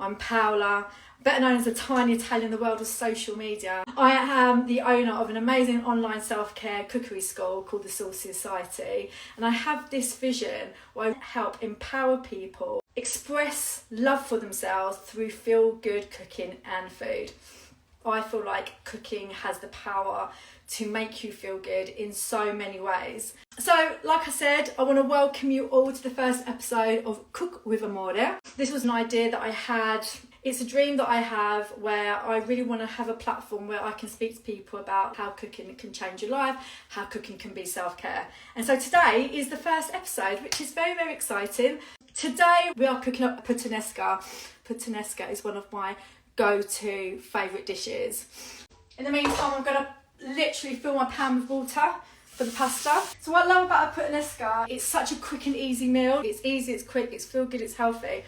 I'm Paola, better known as a tiny Italian in the world of social media. I am the owner of an amazing online self-care cookery school called the Saucy Society, and I have this vision where I help empower people express love for themselves through feel-good cooking and food. I feel like cooking has the power to make you feel good in so many ways. So, like I said, I want to welcome you all to the first episode of Cook with Amore. This was an idea that I had. It's a dream that I have where I really want to have a platform where I can speak to people about how cooking can change your life, how cooking can be self-care. And so today is the first episode, which is very, very exciting. Today we are cooking up Puttanesca. Puttanesca is one of my go-to favourite dishes. In the meantime, I'm going to literally fill my pan with water for the pasta. So what I love about a Puttanesca, it's such a quick and easy meal. It's easy, it's quick, it's feel good, it's healthy.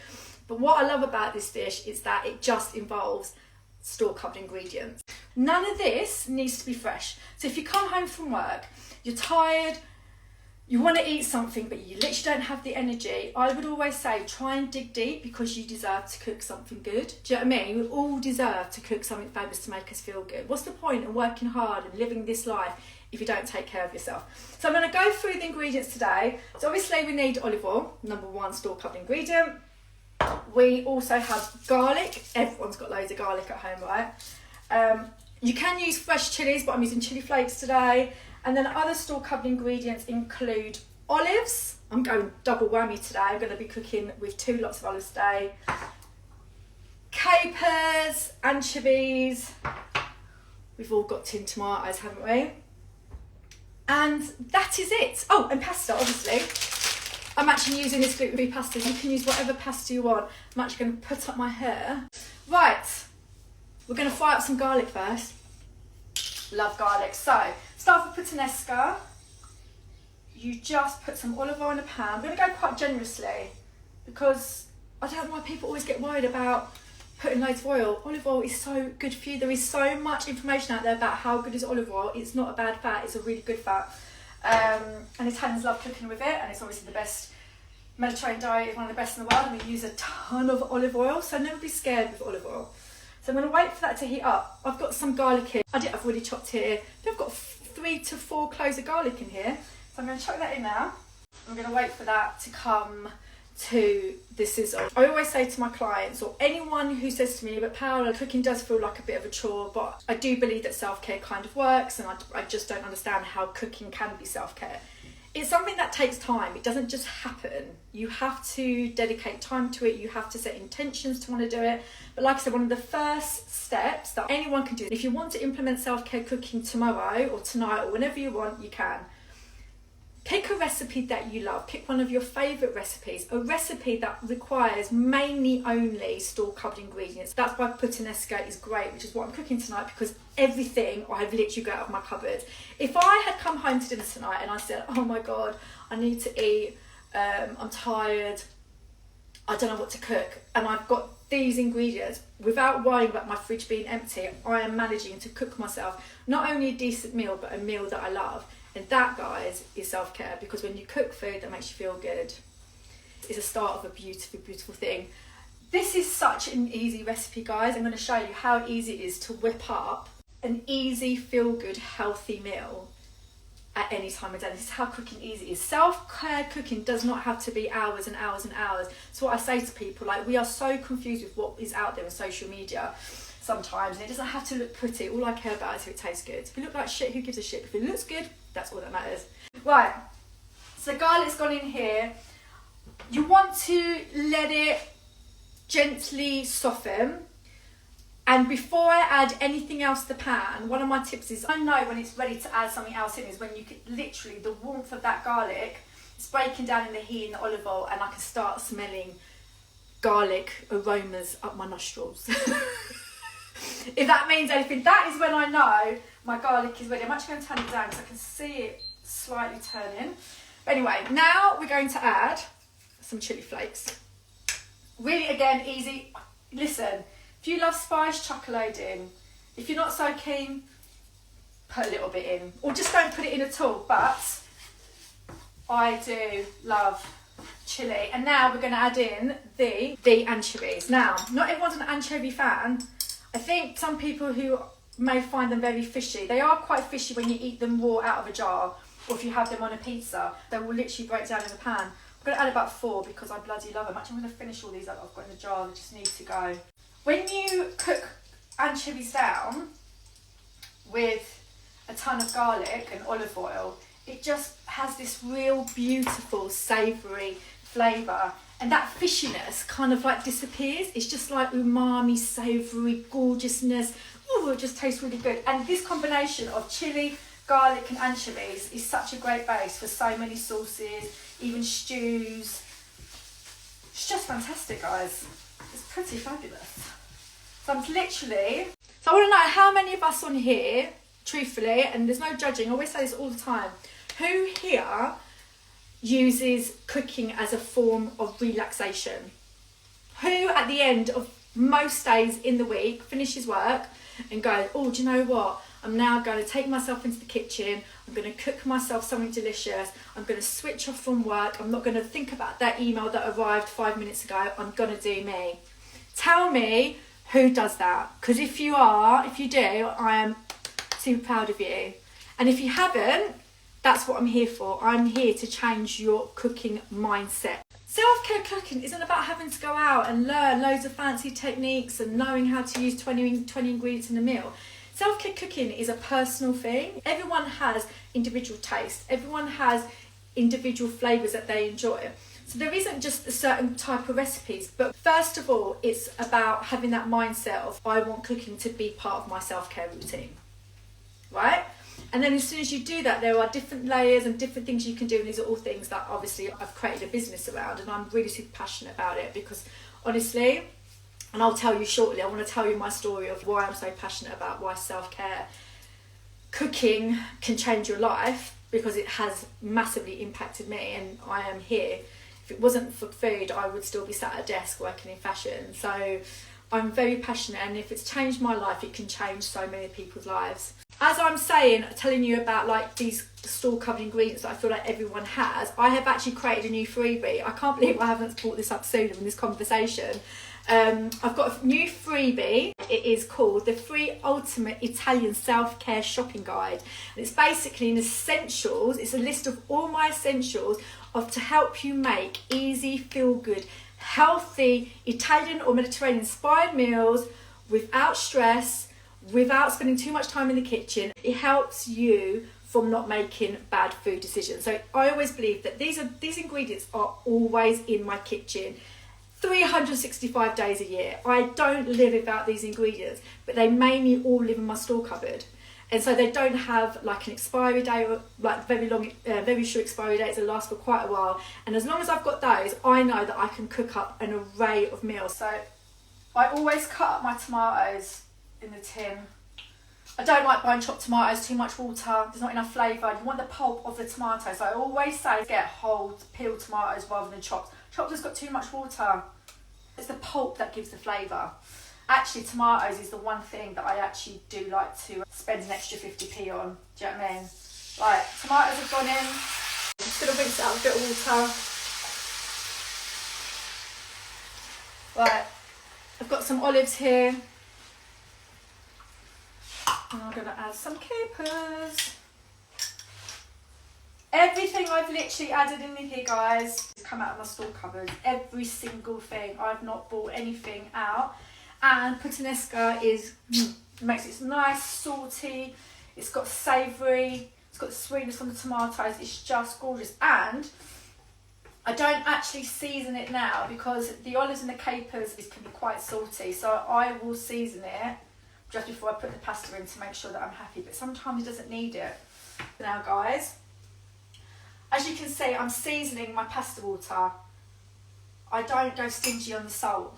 But what I love about this dish is that it just involves store-cut ingredients. None of this needs to be fresh. So if you come home from work, you're tired, you want to eat something, but you literally don't have the energy, I would always say try and dig deep because you deserve to cook something good. Do you know what I mean? We all deserve to cook something fabulous to make us feel good. What's the point in working hard and living this life if you don't take care of yourself? So I'm going to go through the ingredients today. So obviously we need olive oil, number one store-cut ingredient. We also have garlic. Everyone's got loads of garlic at home, right? You can use fresh chilies, but I'm using chili flakes today. And then other store-cut ingredients include olives. I'm going double whammy today. I'm going to be cooking with 2 lots of olives today. Capers, anchovies. We've all got tinned tomatoes, haven't we? And that is it. Oh, and pasta, obviously. I'm actually using this gluten-free pasta. You can use whatever pasta you want. I'm actually going to put up my hair. Right, we're going to fry up some garlic first. Love garlic. So, start with Puttanesca. You just put some olive oil in a pan. I'm going to go quite generously because I don't know why people always get worried about putting loads of oil. Olive oil is so good for you. There is so much information out there about how good is olive oil. It's not a bad fat, it's a really good fat. And Italians love cooking with it, and it's obviously the best Mediterranean diet, one of the best in the world, and we use a ton of olive oil, so never be scared with olive oil. So I'm going to wait for that to heat up. I've got some garlic here. I've already chopped here. I've got 3 to 4 cloves of garlic in here, so I'm going to chuck that in now. I'm going to wait for that to come to the sizzle. I always say to my clients or anyone who says to me, but Paola, cooking does feel like a bit of a chore, but I do believe that self-care kind of works, and I just don't understand how cooking can be self-care. It's something that takes time. It doesn't just happen. You have to dedicate time to it. You have to set intentions to want to do it. But like I said, one of the first steps that anyone can do, if you want to implement self-care cooking tomorrow or tonight or whenever you want, you can. Pick a recipe that you love. Pick one of your favourite recipes. A recipe that requires mainly only store-cut ingredients. That's why Puttanesca is great, which is what I'm cooking tonight, because everything I've literally got out of my cupboard. If I had come home to dinner tonight and I said, oh my God, I need to eat, I'm tired, I don't know what to cook, and I've got these ingredients, without worrying about my fridge being empty, I am managing to cook myself not only a decent meal, but a meal that I love. And that, guys, is self-care, because when you cook food that makes you feel good, it's a start of a beautiful, beautiful thing. This is such an easy recipe, guys. I'm going to show you how easy it is to whip up an easy, feel-good, healthy meal at any time of day. This is how cooking easy is. Self-care cooking does not have to be hours and hours and hours. So what I say to people, like, we are so confused with what is out there in social media sometimes, and it doesn't have to look pretty. All I care about is if it tastes good. If it looks like shit, who gives a shit? If it looks good, that's all that matters. Right, so garlic's gone in here. You want to let it gently soften, and before I add anything else to the pan, one of my tips is, I know when it's ready to add something else in, is when you can literally, the warmth of that garlic is breaking down in the heat in the olive oil, and I can start smelling garlic aromas up my nostrils. If that means anything, that is when I know my garlic is ready. I'm actually going to turn it down because I can see it slightly turning. But anyway, now we're going to add some chili flakes. Really, again, easy. Listen, if you love spice, chuck a load in. If you're not so keen, put a little bit in. Or just don't put it in at all. But I do love chili chilli. And now we're going to add in the anchovies. Now, not everyone's an anchovy fan. I think some people who may find them very fishy. They are quite fishy when you eat them raw out of a jar, or if you have them on a pizza. They will literally break down in the pan. I'm going to add about 4 because I bloody love them. Actually, I'm going to finish all these that I've got in the jar. They just need to go. When you cook anchovies down with a ton of garlic and olive oil, it just has this real beautiful savoury flavour, and that fishiness kind of like disappears. It's just like umami, savoury gorgeousness. Oh, it just tastes really good. And this combination of chilli, garlic and anchovies is such a great base for so many sauces, even stews. It's just fantastic, guys. It's pretty fabulous. So I'm literally, so I want to know how many of us on here, truthfully, and there's no judging, I always say this all the time, who here uses cooking as a form of relaxation? Who at the end of most days in the week finishes work and goes, oh, do you know what? I'm now going to take myself into the kitchen. I'm going to cook myself something delicious. I'm going to switch off from work. I'm not going to think about that email that arrived 5 minutes ago. I'm going to do me. Tell me who does that. Because if you do, I am super proud of you. And if you haven't, that's what I'm here for. I'm here to change your cooking mindset. Self-care cooking isn't about having to go out and learn loads of fancy techniques and knowing how to use 20 ingredients in a meal. Self-care cooking is a personal thing. Everyone has individual taste. Everyone has individual flavours that they enjoy. So there isn't just a certain type of recipes, but first of all, it's about having that mindset of I want cooking to be part of my self-care routine, right? And then as soon as you do that, there are different layers and different things you can do, and these are all things that obviously I've created a business around, and I'm really super passionate about it because honestly, and I'll tell you shortly, I want to tell you my story of why I'm so passionate about why self-care cooking can change your life, because it has massively impacted me, and I am here. If it wasn't for food, I would still be sat at a desk working in fashion. So I'm very passionate, and if it's changed my life, it can change so many people's lives. As I'm saying, telling you about like these store-covered ingredients that I feel like everyone has, I have actually created a new freebie. I can't believe I haven't brought this up sooner in this conversation. I've got a new freebie. It is called the Free Ultimate Italian Self-Care Shopping Guide. And it's basically an essentials. It's a list of all my essentials to help you make easy, feel-good, healthy Italian or Mediterranean inspired meals without stress, without spending too much time in the kitchen. It helps you from not making bad food decisions. So I always believe that these ingredients are always in my kitchen 365 days a year. I don't live without these ingredients, but they mainly all live in my store cupboard. And so they don't have like an expiry date or like very short expiry dates that last for quite a while. And as long as I've got those, I know that I can cook up an array of meals. So I always cut up my tomatoes in the tin. I don't like buying chopped tomatoes, too much water, there's not enough flavour. You want the pulp of the tomato. So I always say get whole peeled tomatoes rather than chopped. Chopped has got too much water. It's the pulp that gives the flavour. Actually, tomatoes is the one thing that I actually do like to spend an extra 50p on. Do you know what I mean? Right, tomatoes have gone in. I'm just going to rinse it out with a bit of water. Right, I've got some olives here. And I'm going to add some capers. Everything I've literally added in here, guys, has come out of my store cupboard. Every single thing. I've not bought anything out. And Puttanesca makes it nice, salty. It's got savoury. It's got the sweetness from the tomatoes. It's just gorgeous. And I don't actually season it now because the olives and the capers can be quite salty. So I will season it just before I put the pasta in to make sure that I'm happy. But sometimes it doesn't need it. Now, guys, as you can see, I'm seasoning my pasta water. I don't go stingy on the salt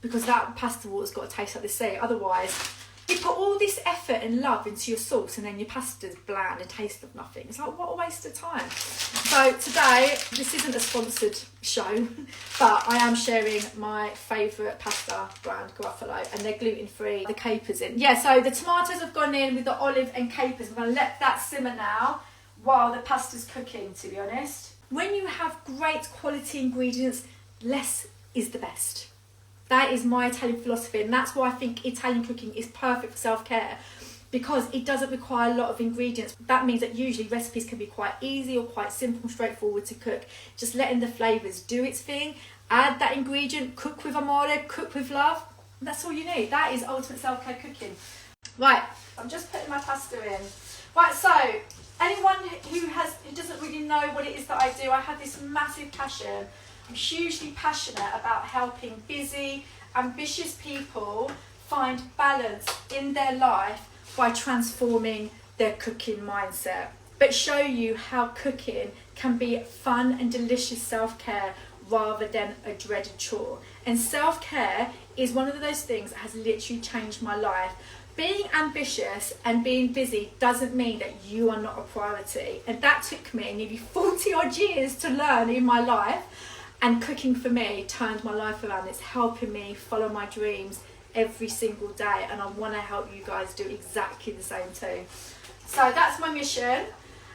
because that pasta water's got to taste like the sea. Otherwise, you put all this effort and love into your sauce and then your pasta's bland and tastes of nothing. It's like, what a waste of time. So today, this isn't a sponsored show, but I am sharing my favourite pasta brand, Garofalo, and they're gluten-free. The capers in. Yeah, so the tomatoes have gone in with the olive and capers. I'm going to let that simmer now while the pasta's cooking, to be honest. when you have great quality ingredients, less is the best. That is my Italian philosophy, and that's why I think Italian cooking is perfect for self-care, because it doesn't require a lot of ingredients. That means that usually recipes can be quite easy or quite simple and straightforward to cook. Just letting the flavours do its thing, add that ingredient, cook with amore, cook with love. That's all you need. That is ultimate self-care cooking. Right, I'm just putting my pasta in. Right, so anyone who doesn't really know what it is that I do, I have this massive passion. I'm hugely passionate about helping busy, ambitious people find balance in their life by transforming their cooking mindset, but show you how cooking can be fun and delicious self-care rather than a dreaded chore. And self-care is one of those things that has literally changed my life. Being ambitious and being busy doesn't mean that you are not a priority, and that took me nearly 40 odd years to learn in my life, and cooking for me turned my life around. It's helping me follow my dreams every single day, and I want to help you guys do exactly the same too. So that's my mission.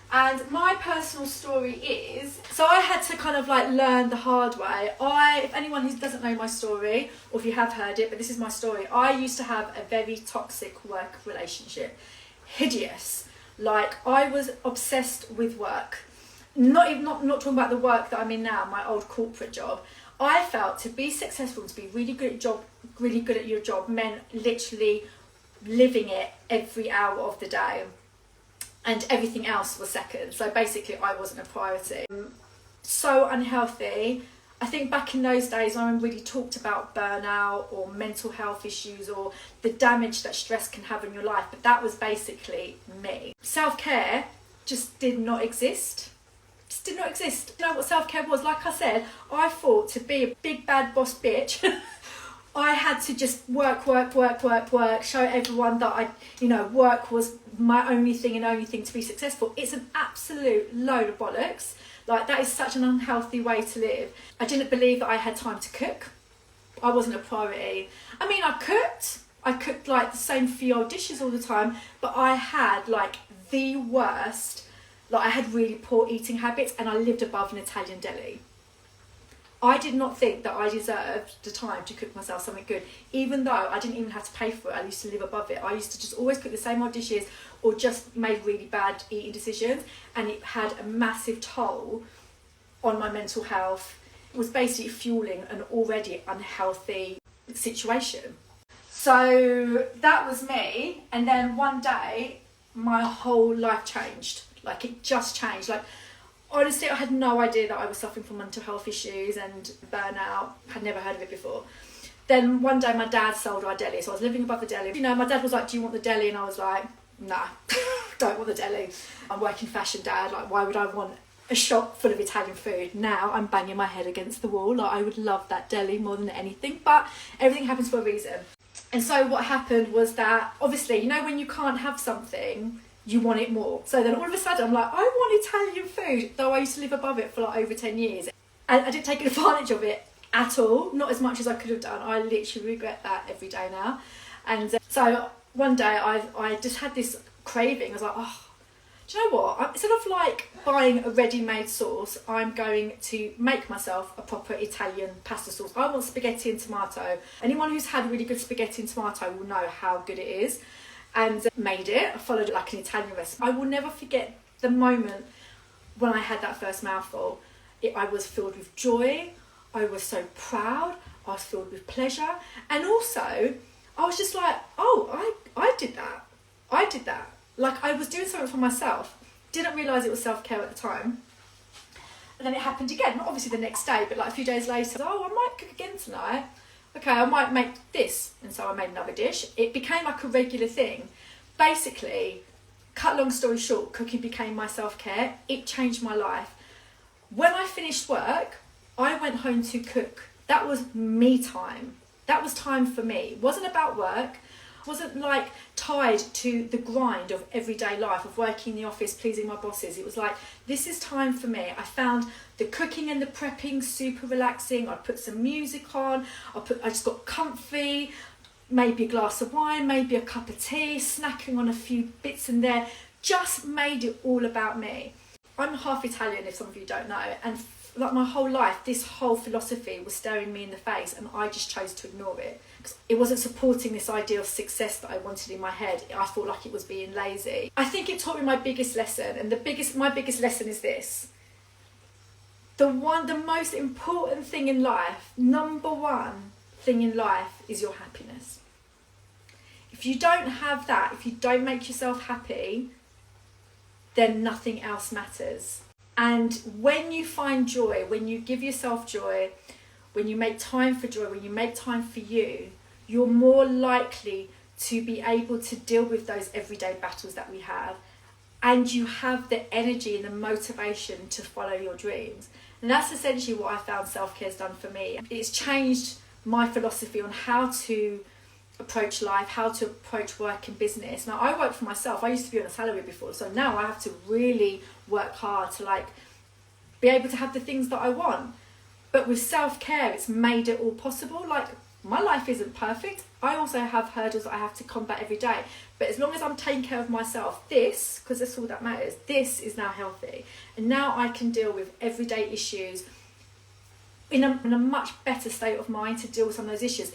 And my personal story is, so I had to kind of like learn the hard way. If anyone who doesn't know my story, or if you have heard it, but this is my story, I used to have a very toxic work relationship. Hideous. Like, I was obsessed with work. Not talking about the work that I'm in now, my old corporate job. I felt to be successful, to be really good at your job meant literally living it every hour of the day, and everything else was second. So basically I wasn't a priority. So unhealthy. I think back in those days no one really talked about burnout or mental health issues or the damage that stress can have in your life, but that was basically me. Self-care just did not exist. Just did not exist. You know what self-care was? Like I said, I thought to be a big bad boss bitch I had to just work, show everyone that work was my only thing and only thing to be successful. It's an absolute load of bollocks. Like, that is such an unhealthy way to live. I didn't believe that I had time to cook. I wasn't a priority. I mean, I cooked like the same few old dishes all the time, but I had like the worst, like I had really poor eating habits, and I lived above an Italian deli. I did not think that I deserved the time to cook myself something good, even though I didn't even have to pay for it. I used to live above it. I used to just always cook the same old dishes or just made really bad eating decisions, and it had a massive toll on my mental health. It was basically fueling an already unhealthy situation. So that was me, and then one day my whole life changed. Like, it just changed. Like, honestly, I had no idea that I was suffering from mental health issues and burnout. Had never heard of it before. Then one day my dad sold our deli, so I was living above the deli. My dad was like, do you want the deli? And I was like, nah, don't want the deli. I'm working fashion, Dad. Like, why would I want a shop full of Italian food? Now I'm banging my head against the wall. Like, I would love that deli more than anything, but everything happens for a reason. And so what happened was that, obviously, when you can't have something, you want it more. So then all of a sudden I'm like, I want Italian food, though I used to live above it for like over 10 years. And I didn't take advantage of it at all, not as much as I could have done. I literally regret that every day now. And so one day I just had this craving. I was like, oh, do you know what? Instead of like buying a ready-made sauce, I'm going to make myself a proper Italian pasta sauce. I want spaghetti and tomato. Anyone who's had really good spaghetti and tomato will know how good it is. And made it. I followed it like an Italian recipe. I will never forget the moment when I had that first mouthful. I was filled with joy. I was so proud. I was filled with pleasure. And also, I was just like, oh, I did that. I did that. Like, I was doing something for myself. Didn't realise it was self-care at the time. And then it happened again. Not obviously the next day, but like a few days later. Oh, I might cook again tonight. Okay, I might make this. And so I made another dish. It became like a regular thing. Basically, cut long story short, cooking became my self-care. It changed my life. When I finished work, I went home to cook. That was me time. That was time for me. It wasn't about work. It wasn't like tied to the grind of everyday life, of working in the office, pleasing my bosses. It was like, this is time for me. I found the cooking and the prepping super relaxing. I put some music on. I just got comfy, maybe a glass of wine, maybe a cup of tea, snacking on a few bits in there. Just made it all about me. I'm half Italian, if some of you don't know, and like my whole life, this whole philosophy was staring me in the face, and I just chose to ignore it because it wasn't supporting this idea of success that I wanted in my head. I felt like it was being lazy. I think it taught me my biggest lesson, and my biggest lesson is this: the most important thing in life, number one thing in life, is your happiness. If you don't have that, if you don't make yourself happy, then nothing else matters. And when you find joy, when you give yourself joy, when you make time for joy, when you make time for you, you're more likely to be able to deal with those everyday battles that we have. And you have the energy and the motivation to follow your dreams. And that's essentially what I found self-care has done for me. It's changed my philosophy on how to approach life, how to approach work and business. Now, I work for myself. I used to be on a salary before, so now I have to really work hard to like be able to have the things that I want. But with self-care, it's made it all possible. Like, my life isn't perfect. I also have hurdles that I have to combat every day. But as long as I'm taking care of myself, this, because that's all that matters, this is now healthy. And now I can deal with everyday issues in a much better state of mind to deal with some of those issues.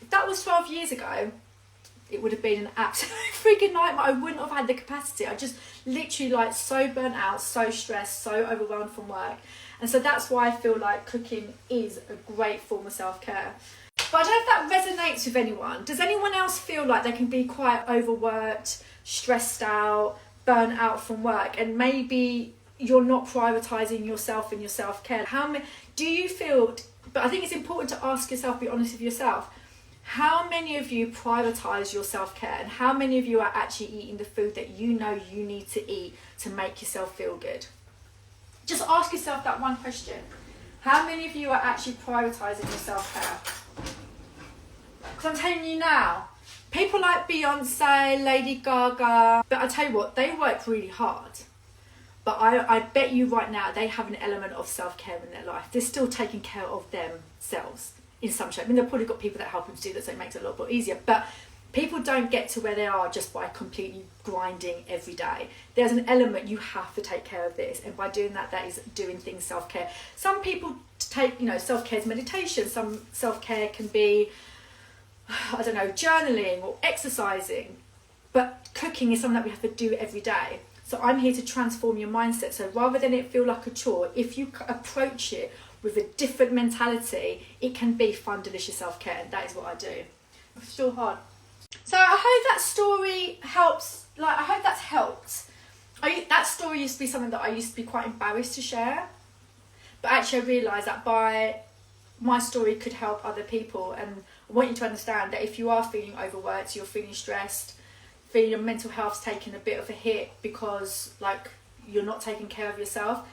If that was 12 years ago, it would have been an absolute freaking nightmare. I wouldn't have had the capacity. I just literally like so burnt out, so stressed, so overwhelmed from work. And so that's why I feel like cooking is a great form of self-care. But I don't know if that resonates with anyone. Does anyone else feel like they can be quite overworked, stressed out, burnt out from work, and maybe you're not prioritising yourself and your self-care? Do you feel, but I think it's important to ask yourself, be honest with yourself, how many of you prioritise your self-care, and how many of you are actually eating the food that you know you need to eat to make yourself feel good? Just ask yourself that one question. How many of you are actually prioritising your self-care? Because I'm telling you now, people like Beyonce, Lady Gaga, but I tell you what, they work really hard. But I bet you right now they have an element of self-care in their life. They're still taking care of themselves in some shape. I mean, they've probably got people that help them to do that, so it makes it a lot more easier. But people don't get to where they are just by completely grinding every day. There's an element, you have to take care of this. And by doing that, that is doing things self-care. Some people take, self-care is meditation. Some self-care can be, I don't know, journaling or exercising. But cooking is something that we have to do every day. So I'm here to transform your mindset. So rather than it feel like a chore, if you approach it with a different mentality, it can be fun, delicious self-care. And that is what I do. It's still hard. So I hope that story helps. Like, I hope that's helped. That story used to be something that I used to be quite embarrassed to share. But actually I realised that by my story could help other people. And I want you to understand that if you are feeling overworked, you're feeling stressed, feeling your mental health's taking a bit of a hit because like you're not taking care of yourself,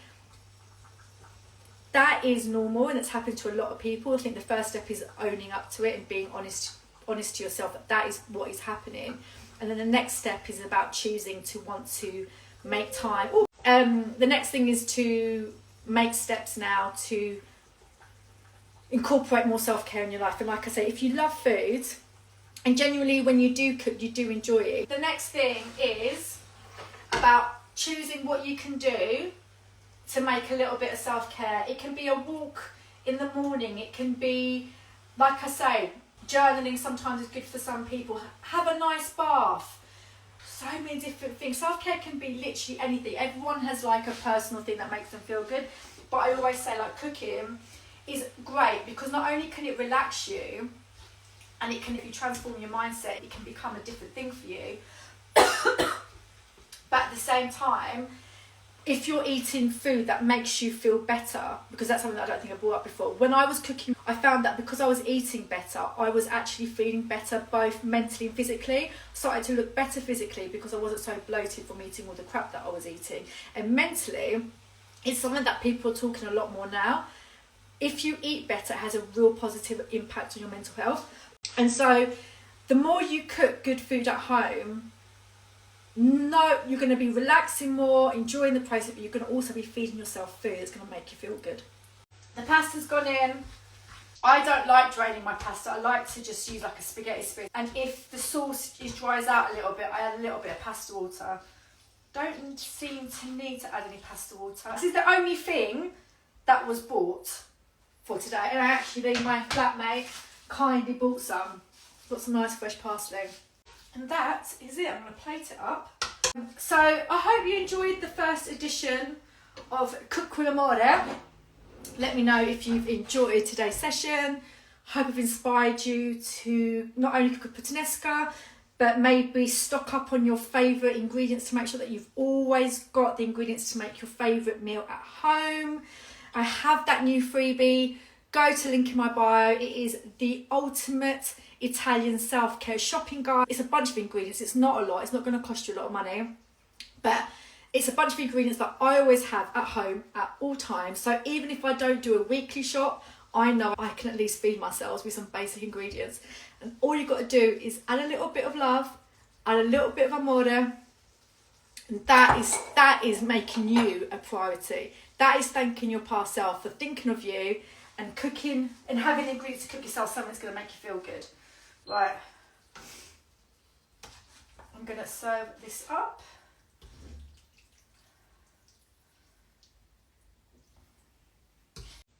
that is normal, and it's happened to a lot of people. I think the first step is owning up to it and being honest to yourself that is what is happening. And then the next step is about choosing to want to make time. The next thing is to make steps now to incorporate more self-care in your life. And like I say, if you love food, and genuinely when you do cook, you do enjoy it. The next thing is about choosing what you can do to make a little bit of self-care. It can be a walk in the morning. It can be, like I say, journaling sometimes is good for some people. Have a nice bath. So many different things. Self-care can be literally anything. Everyone has like a personal thing that makes them feel good. But I always say like cooking is great because not only can it relax you, and it can, if you transform your mindset, it can become a different thing for you. But at the same time, if you're eating food that makes you feel better, because that's something that I don't think I brought up before. When I was cooking, I found that because I was eating better, I was actually feeling better both mentally and physically. I started to look better physically because I wasn't so bloated from eating all the crap that I was eating. And mentally, it's something that people are talking a lot more now. If you eat better, it has a real positive impact on your mental health. And so the more you cook good food at home, you're going to be relaxing more, enjoying the process, but you're going to also be feeding yourself food that's going to make you feel good. The pasta's gone in. I don't like draining my pasta. I like to just use like a spaghetti spoon. And if the sauce dries out a little bit, I add a little bit of pasta water. don't seem to need to add any pasta water. This is the only thing that was bought for today, and actually my flatmate kindly bought some. Got some nice fresh parsley. And that is it. I'm going to plate it up. So I hope you enjoyed the first edition of Cook with Amore. Let me know if you've enjoyed today's session. Hope I've inspired you to not only cook a Puttanesca, but maybe stock up on your favourite ingredients to make sure that you've always got the ingredients to make your favourite meal at home. I have that new freebie. Go to the link in my bio. It is the ultimate Italian self-care shopping guide. It's a bunch of ingredients. It's not a lot. It's not going to cost you a lot of money. But it's a bunch of ingredients that I always have at home at all times. So even if I don't do a weekly shop, I know I can at least feed myself with some basic ingredients. And all you've got to do is add a little bit of love, add a little bit of amore, and that is making you a priority. That is thanking your past self for thinking of you and cooking and having the ingredients to cook yourself something that's going to make you feel good. Right, I'm going to serve this up.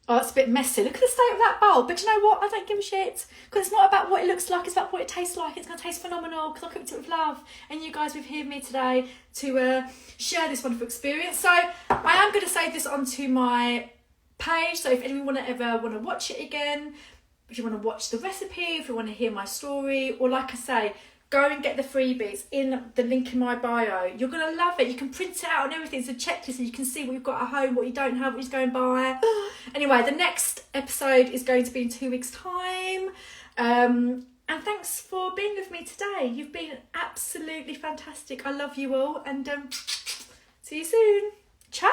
Oh, it's a bit messy. Look at the state of that bowl. But you know what? I don't give a shit. Because it's not about what it looks like. It's about what it tastes like. It's going to taste phenomenal because I cooked it with love. And you guys have here me today to share this wonderful experience. So I am going to save this onto my page. So if anyone ever want to watch it again, if you want to watch the recipe, if you want to hear my story, or like I say, go and get the freebies in the link in my bio. You're going to love it. You can print it out and everything. It's a checklist and you can see what you've got at home, what you don't have, what you go and buy. Anyway, the next episode is going to be in 2 weeks' time. And thanks for being with me today. You've been absolutely fantastic. I love you all and see you soon. Ciao!